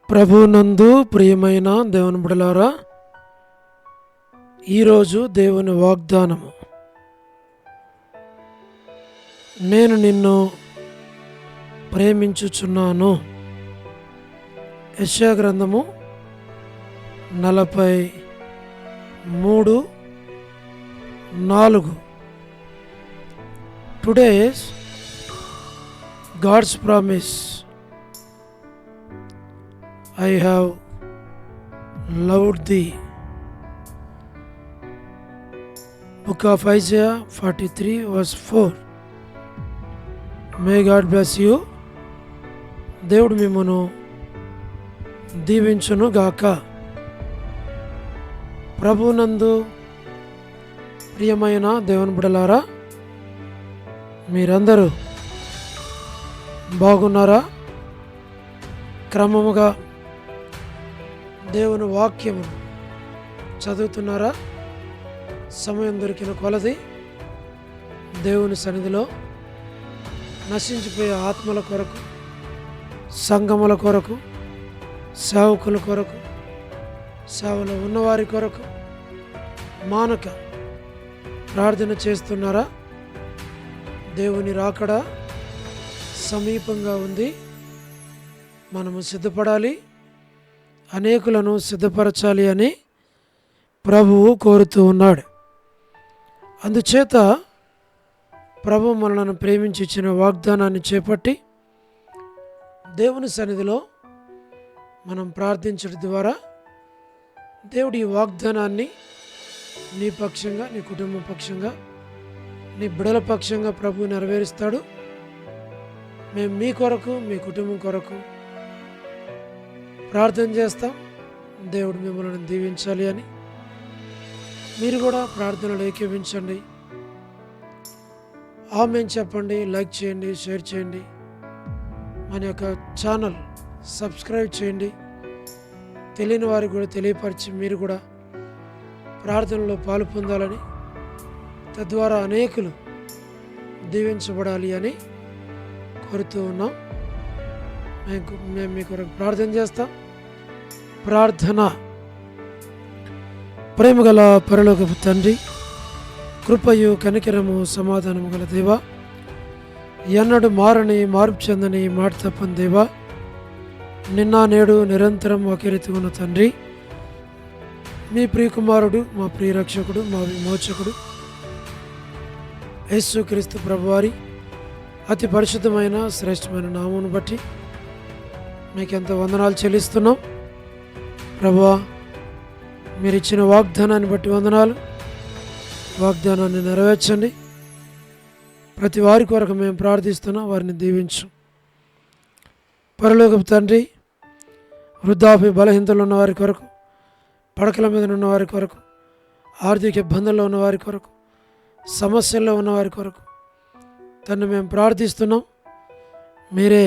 ప్రభునందు ప్రియమైన దేవుని బిడ్డలారా, ఈరోజు దేవుని వాగ్దానము, నేను నిన్ను ప్రేమించుచున్నాను. యెషయా గ్రంథము 43:4. Today's God's promise, I have loved thee. Book of Isaiah 43:4. May God bless you. దేవుడు మిమ్మును దీవించును గాక. ప్రభునందు ప్రియమైన దేవుని బిడ్డలారా, మీరందరూ బాగున్నారా? క్రమముగా దేవుని వాక్యమును చదువుతున్నారా? సమయం దొరికిన కొలది దేవుని సన్నిధిలో నశించిపోయే ఆత్మల కొరకు, సంఘముల కొరకు, సేవకుల కొరకు, సేవలో ఉన్నవారి కొరకు మానక ప్రార్థన చేస్తున్నారా? దేవుని రాకడ సమీపంగా ఉంది. మనము సిద్ధపడాలి, అనేకులను సిద్ధపరచాలి అని ప్రభువు కోరుతూ ఉన్నాడు. అందుచేత ప్రభు మనలను ప్రేమించి ఇచ్చిన వాగ్దానాన్ని చేపట్టి దేవుని సన్నిధిలో మనం ప్రార్థించడం ద్వారా దేవుడి ఈ వాగ్దానాన్ని నీ పక్షంగా, నీ కుటుంబ పక్షంగా, నీ బిడల పక్షంగా ప్రభు నెరవేరుస్తాడు. మేము మీ కొరకు, మీ కుటుంబం కొరకు ప్రార్థన చేస్తాం. దేవుడు మిమ్మల్ని దీవించాలి అని మీరు కూడా ప్రార్థనలు ఏకీవించండి. ఆమేన్ చెప్పండి, లైక్ చేయండి, షేర్ చేయండి, మన యొక్క ఛానల్ సబ్స్క్రైబ్ చేయండి. తెలియని వారికి కూడా తెలియపరిచి మీరు కూడా ప్రార్థనలో పాలు పొందాలని, తద్వారా అనేకులు దీవించబడాలి అని కోరుతూ ఉన్నాం. మేము మీ కొరకు ప్రార్థన చేస్తాం. ప్రార్థన. ప్రేమగల పరలోకపు తండ్రి, కృపయు కనికరము సమాధానము గల దేవా, ఎన్నడు మారని, మార్పు చెందని, మాట తప్పని దేవా, నిన్న నేడు నిరంతరం ఒకే రీతిగా ఉన్న తండ్రి, మీ ప్రియకుమారుడు, మా ప్రియ రక్షకుడు, మా విమోచకుడు యేసుక్రీస్తు ప్రభువారి అతి పరిశుద్ధమైన శ్రేష్టమైన నామమును బట్టి మీకెంత వందనాలు చెల్లిస్తున్నాం. ప్రభువా, మీరు ఇచ్చిన వాగ్దానాన్ని బట్టి వందనాలు. వాగ్దానాన్ని నెరవేర్చండి. ప్రతి వారి కొరకు మేము ప్రార్థిస్తున్నాం, వారిని దీవించు. పరలోకపు తండ్రి, వృద్ధాప్య బలహీనతలు ఉన్న వారి కొరకు, పడకల మీద ఉన్న వారి కొరకు, ఆర్థిక ఇబ్బందుల్లో ఉన్న వారి కొరకు, సమస్యల్లో ఉన్న వారి కొరకు తను మేము ప్రార్థిస్తున్నాం. మీరే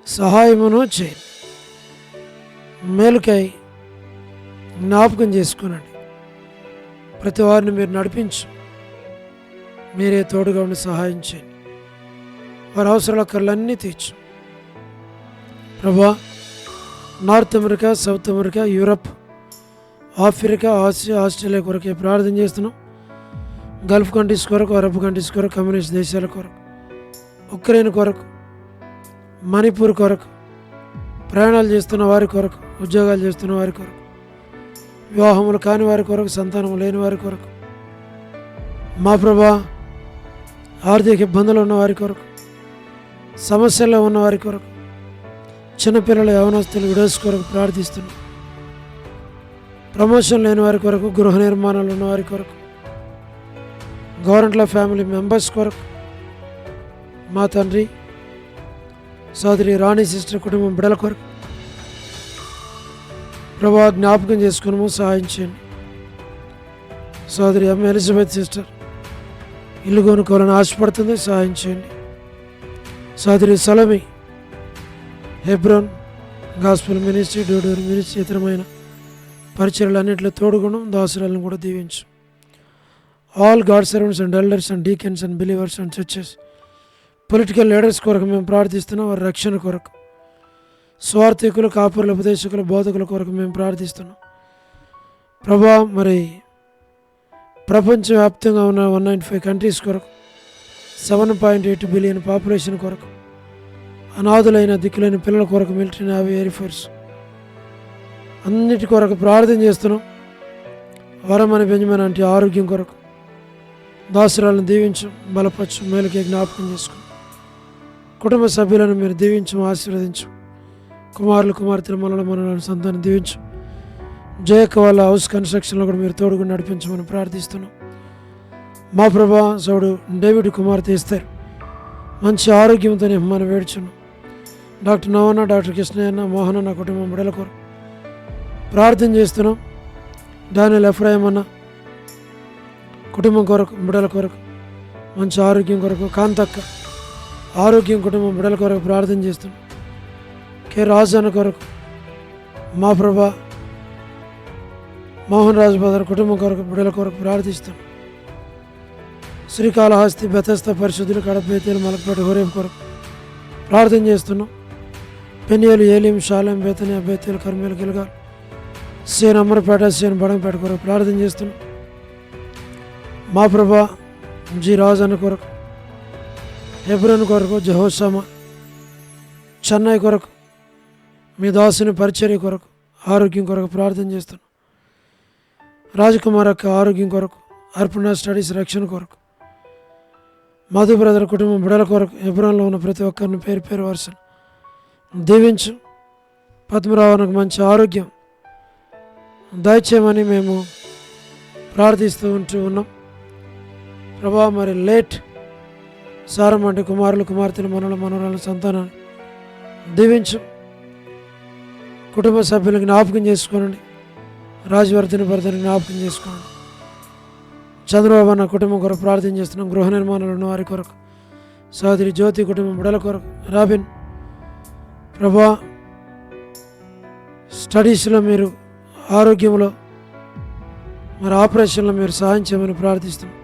సహాయమును చేయండి. మేలుకై జ్ఞాపకం చేసుకునండి. ప్రతి వారిని మీరు నడిపించు. మీరే తోడుగా ఉండి సహాయం చేయండి. వారి అవసరాల కర్లన్నీ తీర్చు. ప్రభా, north America, south America, Europe, Africa, Asia, Australia కొరకే ప్రార్థన చేస్తున్నాం. గల్ఫ్ కంట్రీస్ కొరకు, అరబ్ కంట్రీస్ కొరకు, కమ్యూనిస్ట్ దేశాల కొరకు, ఉక్రెయిన్ కొరకు, మణిపూర్ కొరకు, ప్రయాణాలు చేస్తున్న వారి కొరకు, ఉద్యోగాలు చేస్తున్న వారి కొరకు, వివాహములు కాని వారి కొరకు, సంతానము లేని వారి కొరకు, మా ప్రభా, ఆర్థిక ఇబ్బందులు ఉన్న వారి కొరకు, సమస్యల్లో ఉన్న వారి కొరకు, చిన్నపిల్లల యవనస్తులు విడోస్ కొరకు ప్రార్థిస్తున్నాం. ప్రమోషన్ లేని వారి కొరకు, గృహ నిర్మాణాలు ఉన్న వారి కొరకు, గవర్నమెంట్లో ఫ్యామిలీ మెంబర్స్ కొరకు, మా తండ్రి సోదరి రాణి సిస్టర్ కుటుంబం బిడల కొరకు ప్రభా జ్ఞాపకం చేసుకున్నాము, సహాయం చేయండి. సోదరి అమ్మ ఎలిజబెత్ సిస్టర్ ఇల్లు కొనుక్కోవాలని ఆశపడుతుంది, సహాయం చేయండి. సోదరి Salomi Hebron gospel ministry, Doduru ministry, ఇతరమైన పరిచర్యలన్నింటిలో తోడుగుణం, దాసురాలను కూడా దీవించు. All God servants and elders and deacons and believers and churches, political leaders కొరకు మేము ప్రార్థిస్తున్నాం. వారి రక్షణ కొరకు, స్వార్థికులు, కాపురుల, ఉపదేశకులు, బోధకుల కొరకు మేము ప్రార్థిస్తున్నాం ప్రభా. మరి ప్రపంచవ్యాప్తంగా ఉన్న 195 కంట్రీస్ కొరకు, 7.8 బిలియన్ పాపులేషన్ కొరకు, అనాథులైన దిక్కులైన పిల్లల కొరకు, మిలిటరీ, నేవీ, ఎయిర్ ఫోర్స్ అన్నిటి కొరకు ప్రార్థన చేస్తున్నాం. వరమని బెంజమిన్ అంటే ఆరోగ్యం కొరకు దాసురాలను దీవించు, బలపరచు, మేలుకే జ్ఞాపకం చేసుకో. కుటుంబ సభ్యులను మీరు దీవించు, ఆశీర్వదించు. కుమారులు, కుమార్తెలు, మనలను సంతానం దీవించు. జయక్క వాళ్ళ హౌస్ కన్స్ట్రక్షన్లో కూడా మీరు తోడుగా నడిపించమని ప్రార్థిస్తున్నాం. మా ప్రభా సోడు డేవిడ్ కుమార్తె ఇస్తారు మంచి ఆరోగ్యంతో మనం వేడుచున్నాం. డాక్టర్ నవన్న, డాక్టర్ కృష్ణయ్యన్న, మోహన్ అన్న కుటుంబం బిడ్డల కొరకు ప్రార్థన చేస్తున్నాం. డానియల్ ఎఫ్రాయిం అన్న కుటుంబం కొరకు, బిడ్డల కొరకు మంచి ఆరోగ్యం కొరకు, కాంతక్క ఆరోగ్యం కుటుంబం బిడ్డల కొరకు ప్రార్థన చేస్తున్నాం. కె రాజు అన్న కొరకు మా ప్రభా మోహన్ రాజు బదర్ కుటుంబం కొరకు, బిడ్డల కొరకు ప్రార్థిస్తున్నాం. శ్రీకాళహస్తి, బెతస్త పరిశుద్ధులు, కడప, బేతేలు, మలకపేట, హోరేం కొరకు ప్రార్థన చేస్తున్నాం. పెనియేలు, ఏలీం, షాలేం, బేతనియా, బేతేలు, కర్మేలు, గిల్గాల్, సేన్, అమరపేట, సేన్, బడంపేట కొరకు ప్రార్థన చేస్తున్నాం. మా ప్రభా జి రాజు అన్న కొరకు, హెబ్రోన్ కొరకు, జెహోషామా, చెన్నై కొరకు, మీ దాసుని పరిచర్య కొరకు, ఆరోగ్యం కొరకు ప్రార్థన చేస్తున్నాం. రాజకుమార్ అక్క ఆరోగ్యం కొరకు, అర్పణ స్టడీస్ రక్షణ కొరకు, మధు బ్రదర్ కుటుంబం బిడల కొరకు, హెబ్రోన్లో ఉన్న ప్రతి ఒక్కరిని పేరు పేరు వరుసను దీవించు. పద్మరావునకు మంచి ఆరోగ్యం దయచేయమని మేము ప్రార్థిస్తూ ఉన్నాం ప్రభా. మరి లేట్ సారం అంటే కుమారులు, కుమార్తెలు, మనవరాల సంతానాన్ని దీవించు. కుటుంబ సభ్యులకు జ్ఞాపకం చేసుకోనండి. రాజవర్ధని భర్తని జ్ఞాపకం చేసుకోండి. చంద్రబాబు అన్న కుటుంబం కొరకు ప్రార్థన చేస్తున్నాం. గృహ నిర్మాణాలు ఉన్న వారి కొరకు, సోదరి జ్యోతి కుటుంబం బిడల కొరకు, రాబిన్ ప్రభా స్టడీస్లో మీరు, ఆరోగ్యంలో మరి ఆపరేషన్లో మీరు సహాయం చేయమని ప్రార్థిస్తున్నాం.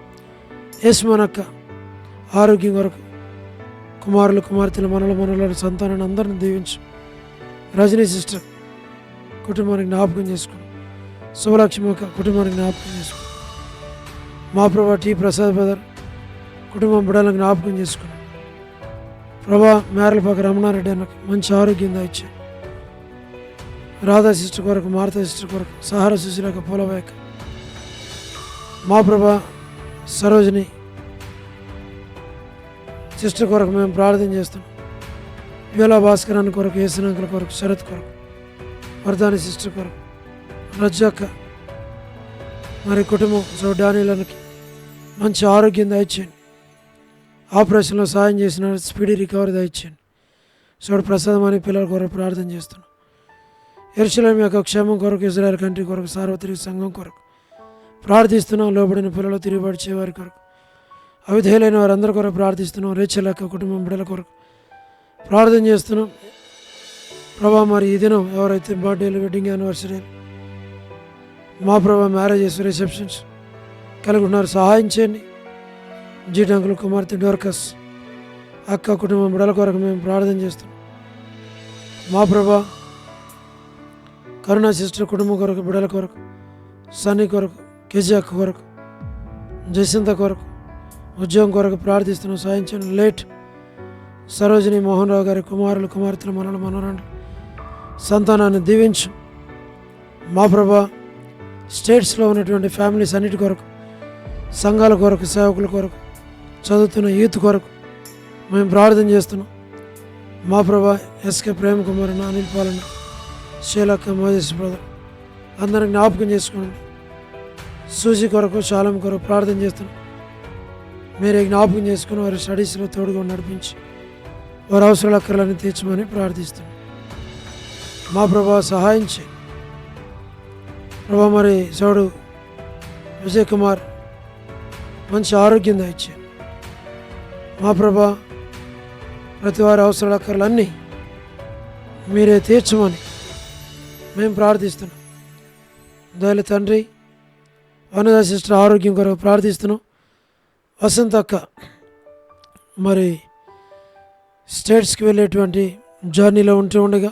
యశ్మనక్క ఆరోగ్యం కొరకు, కుమారులు, కుమార్తెలు, మనవల సంతానాన్ని అందరిని దీవించు. రజనీ సిస్టర్ కుటుంబానికి జ్ఞాపకం చేసుకోండి. శుభలక్ష్మి కుటుంబానికి జ్ఞాపకం చేసుకోండి. మా ప్రభా టి ప్రసాద్ బ్రదర్ కుటుంబం బిడ్డలను జ్ఞాపకం చేసుకోండి ప్రభా. మేరలపాక రమణారెడ్డి అన్నకు మంచి ఆరోగ్యం దయచేయండి. రాధా సిస్టర్ కొరకు, మారుతా సిస్టర్ కొరకు, సహార సుశీలక, పూలవేక మా ప్రభా సరోజిని సిస్టర్ కొరకు మేము ప్రార్థన చేస్తున్నాం. వేలా భాస్కర్ అన్న కొరకు, ఏసనంకుల కొరకు, శరత్ కొరకు, వర్ధాని సిస్టర్ కొరకు, రజ్జక్క మరి కుటుంబం డానియలకి మంచి ఆరోగ్యం దయచేయండి. ఆపరేషన్లో సాయం చేసిన స్పీడీ రికవరీ దయచేయండి. ప్రసాదం అని పిల్లల కొరకు ప్రార్థన చేస్తున్నాం. యెరూషలేము యొక్క క్షేమం కొరకు, ఇజ్రాయెల్ కంట్రీ కొరకు, సార్వత్రిక సంఘం కొరకు ప్రార్థిస్తున్నాం. లోబడిన పిల్లలు, తిరుగుబాటు చేయవారి కొరకు, అవిధేయులైన వారందరి కొరకు ప్రార్థిస్తున్నాం. రేచల్ యొక్క కుటుంబం బిడ్డల కొరకు ప్రార్థన చేస్తున్నాం ప్రభా. మరి ఈ దినం ఎవరైతే బర్త్డేలు, వెడ్డింగ్ యానివర్సరీలు, మా ప్రభా మ్యారేజెస్, రిసెప్షన్స్ కలిగి ఉన్నారు సహాయం చేయండి. జీటంకులు కుమార్తె డోర్కస్ అక్క కుటుంబం బిడ్డల కొరకు మేము ప్రార్థన చేస్తున్నాం. మా ప్రభా కరుణా సిస్టర్ కుటుంబం కొరకు, బిడ్డల కొరకు, సన్నీ కొరకు, కేజీ అక్క కొరకు, జయసింత కొరకు, ఉద్యోగం కొరకు ప్రార్థిస్తున్నాం సహాయం చేయండి. లేట్ సరోజిని మోహన్ రావు గారి కుమారులు, కుమార్తెలు, మనవరాండ్రు సంతానాన్ని దీవించు. మా ప్రభా స్టేట్స్లో ఉన్నటువంటి ఫ్యామిలీస్ అన్నిటి కొరకు, సంఘాల కొరకు, సేవకుల కొరకు, చదువుతున్న యూత్ కొరకు మేము ప్రార్థన చేస్తున్నాం. మా ప్రభా ఎస్కే ప్రేమ్ కుమార్ అన్న, అనిల్ పాలన, శీలక్క, మోజెస్ బ్రదర్ అందరిని జ్ఞాపకం చేసుకోండి. సూజీ కొరకు, శాలం కొరకు ప్రార్థన చేస్తున్నాం. మీరే జ్ఞాపకం చేసుకుని వారి స్టడీస్లో తోడుగా నడిపించి వారి అవసరాల అక్కర్లన్నీ తీర్చమని ప్రార్థిస్తున్నాం. మా ప్రభా సహాయం చేయండి ప్రభా. మరి సోడు విజయ్ కుమార్ మంచి ఆరోగ్యం దయచేయండి. మా ప్రభా ప్రతి వారి అవసరాల అక్కర్లన్నీ మీరే తీర్చమని మేము ప్రార్థిస్తున్నాం. దయల తండ్రి వనదా సిస్టర్ ఆరోగ్యం కొరకు ప్రార్థిస్తున్నాం. వసంత అక్క మరి స్టేట్స్కి వెళ్ళేటువంటి జర్నీలో ఉంటూ ఉండగా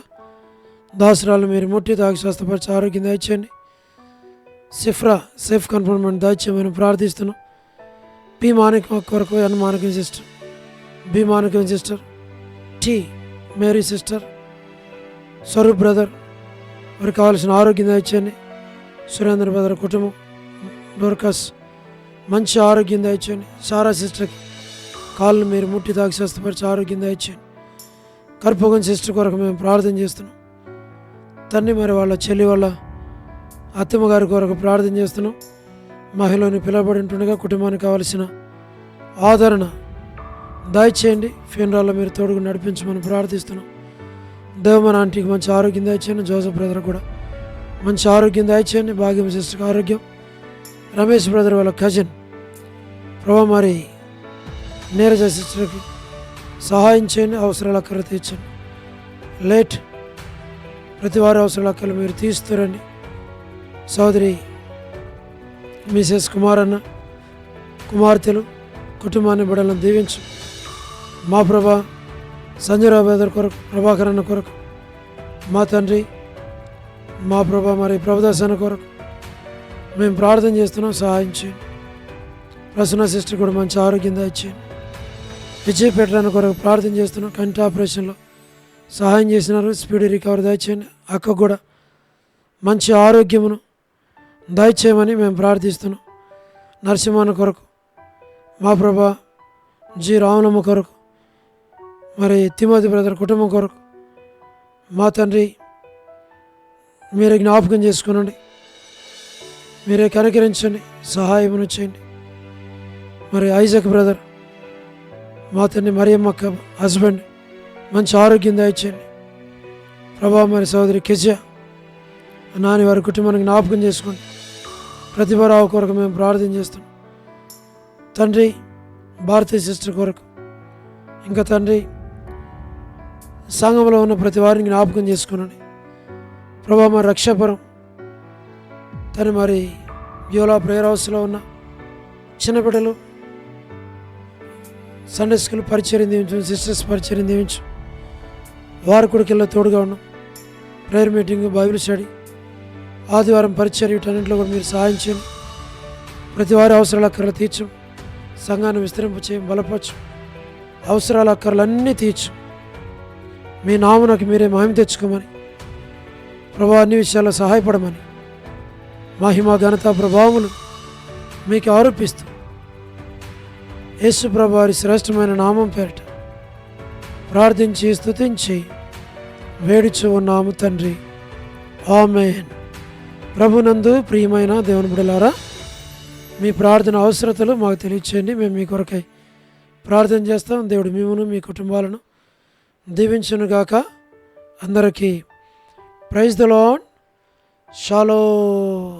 దాసరాలు మీరు ముట్టి తాకి స్వస్థపరిచి ఆరోగ్యం దయచేయండి. సిఫ్రా సేఫ్ కన్ఫర్మెంట్ దయచేయమని ప్రార్థిస్తున్నాం. పి మాణిక్యం కొరకు N Manikyam sister, B Manikyam sister, T Mary sister, Swaroop brother వారికి కావాల్సిన ఆరోగ్యం దయచేయండి. సురేంద్ర బ్రదర్ కుటుంబం, డోర్కస్ మంచి ఆరోగ్యం దయచేయండి. సారా సిస్టర్కి కాళ్ళు మీరు ముట్టి తాకి స్వస్థపరిచి ఆరోగ్యం దయచేయండి. కర్పూగన్ సిస్టర్ కొరకు మేము ప్రార్థన చేస్తున్నాం తండ్రి. మరి వాళ్ళ చెల్లి వాళ్ళ అత్తమ్మ గారి కొరకు ప్రార్థన చేస్తున్నాం. మహిళని పిలువబడి ఉంటుండగా కుటుంబానికి కావలసిన ఆదరణ దయచేయండి. ఫ్యూనరాల్లో మీరు తోడుగా నడిపించమని ప్రార్థిస్తున్నాం. దేవమన ఆంటీకి మంచి ఆరోగ్యం దయచేయండి. జోసఫ్ బ్రదర్ కూడా మంచి ఆరోగ్యం దయచేయండి. భాగ్యం సిస్టర్కి ఆరోగ్యం. రమేష్ బ్రదర్ వాళ్ళ కజిన్ ప్రభా మరి నీరజ సిస్టర్కి సహాయం చేయండి. అవసరాల అక్కర తీర్చండి. లేట్ ప్రతి వారి అవసరాల అక్కలు మీరు తీస్తురండి. సోదరి మిసెస్ కుమారన్న కుమార్తెలు కుటుంబాన్ని బిడ్డలను దీవించు. మా ప్రభా సంజయరావు బ్రదర్ కొరకు, ప్రభాకర్ అన్న కొరకు, మా తండ్రి మా ప్రభా మరి ప్రభుదాసన కొరకు మేము ప్రార్థన చేస్తున్నాం. సహాయం చేయండి. ప్రసన్న సిస్టర్ కూడా మంచి ఆరోగ్యం దయచేయండి. విజయ్ పెట్టడానికి కొరకు ప్రార్థన చేస్తున్నాం. కంటి ఆపరేషన్లో సహాయం చేసినారు. స్పీడ్ రికవరీ దయచేయండి. అక్క కూడా మంచి ఆరోగ్యమును దయచేయమని మేము ప్రార్థిస్తున్నాం. నరసింహన్న కొరకు, మా ప్రభా జి రామలమ్మ కొరకు, మరి తిమోతి బ్రదర్ కుటుంబం కొరకు మా తండ్రి మీరే జ్ఞాపకం చేసుకునండి. మీరే కనికరించండి, సహాయమును చేయండి. మరి ఐజక్ బ్రదర్ మా తండ్రి మరియమ్మ అక్క హస్బెండ్ మంచి ఆరోగ్యం దయచేయండి ప్రభా. మరి సోదరి కెజియా నాని వారి కుటుంబానికి జ్ఞాపకం చేసుకోండి. ప్రతిభారావు కొరకు మేము ప్రార్థన చేస్తున్నాం తండ్రి. భారతీయ సిస్టర్ కొరకు, ఇంకా తండ్రి సంఘంలో ఉన్న ప్రతి వారిని జ్ఞాపకం చేసుకునండి ప్రభా. మరి రక్షాపురం తను మరి యోలా ప్రేయర్ హౌస్లో ఉన్న చిన్నపిల్లలు సండే స్కూల్ పరిచయం దీవించు, సిస్టర్స్ పరిచయం దీవించు. వారి కొడుకుల్లో తోడుగా ఉన్నాం. ప్రేయర్ మీటింగ్, బైబిల్ స్టడీ, ఆదివారం పరిచయం, వీటన్నింటిలో కూడా మీరు సహాయం చేయండి. ప్రతి వారి అవసరాల అక్కర్లు తీర్చు. సంఘాన్ని విస్తరింప చేయం, బలపరచు. అవసరాల అక్కర్లన్నీ తీర్చు. మీ నామనకు మీరే మహిమ తెచ్చుకోమని ప్రభా అన్ని విషయాల్లో సహాయపడమని మహిమ ఘనత ప్రభావములు మీకు ఆరోపిస్తూ యేసు ప్రభు వారి శ్రేష్టమైన నామం పేరిట ప్రార్థించి స్తుతించి వేడుచు ఉన్నాము తండ్రి. ఆమేన్. ప్రభునందు ప్రియమైన దేవుని బిడ్డలారా, మీ ప్రార్థన అవసరతలు మాకు తెలియచేయండి. మేము మీ కొరకై ప్రార్థన చేస్తాం. దేవుడు మిమ్మును మీ కుటుంబాలను దీవించునుగాక. అందరికీ ప్రైజ్ ద లార్డ్. షాలోమ్.